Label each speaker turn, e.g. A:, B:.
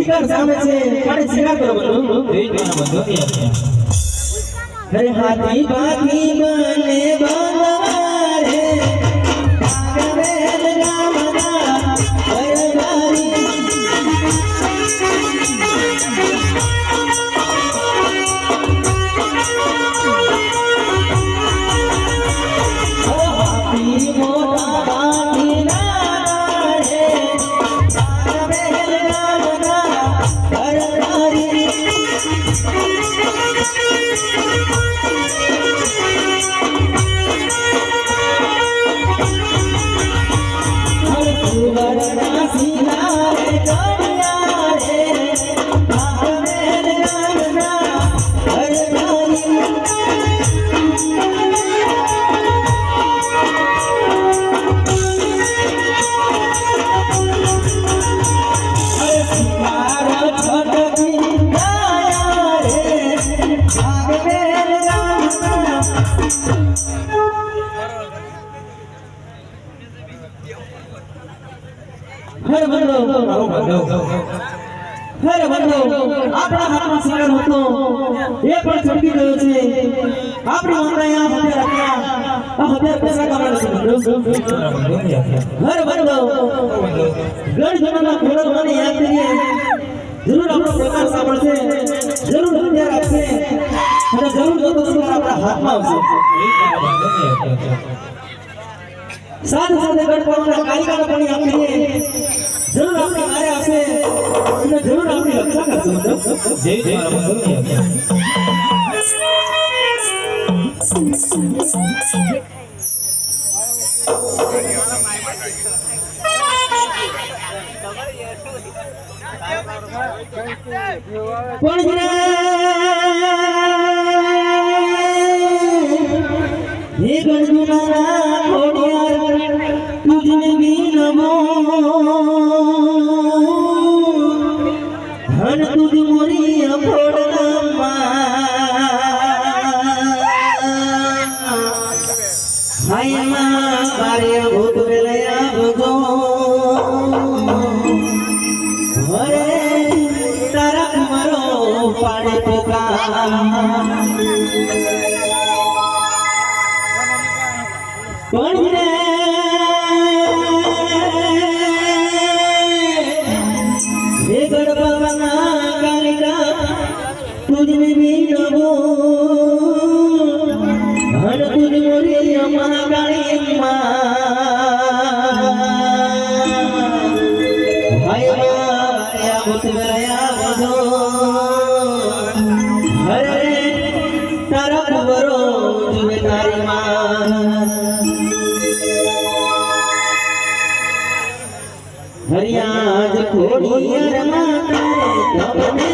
A: शिकार सामे से पाड़े शिकार करो बंधु अरे हाथी बाकी बने बनवारे आगवेल रामना अरबारी ओ हाथी मोटा बाकी ना रे आगवेल रामना अरबारी हर बंदो આપણા હાથમાં શિકાર હતો એ પણ છટકી ગયો છે આપણી માતા અહીંયા હથિયાર રાખ્યા આ હથિયાર કસા કામના છે હર બંદો ગઢ જમાના ખોરક મને યાદ કરીએ જરૂર આપણો પ્રકાર સાંભળશે જરૂર હથિયાર આપશે અને જરૂર જોતો શિકાર આપણા હાથમાં આવશે साथ साथ गढ़ पर कालिका पानी आपने जरूर आपने मारे आसे અને જરૂર આપની રક્ષા કરજો જય જય हे गणजुना तुझने भी नमो धन तुझ मोरी अफोड़ना हाय मां मारे भूत वेलया भगो हरे तारा मरो पाड़े पोका तुझने भी नमो हर तुझ मोरी अम्मा गाड़ी अम्मा भाई माया भूत गया बधो हरे तारा खबरो जुए तारी मां हरियाज खोड़ी अरमा तबने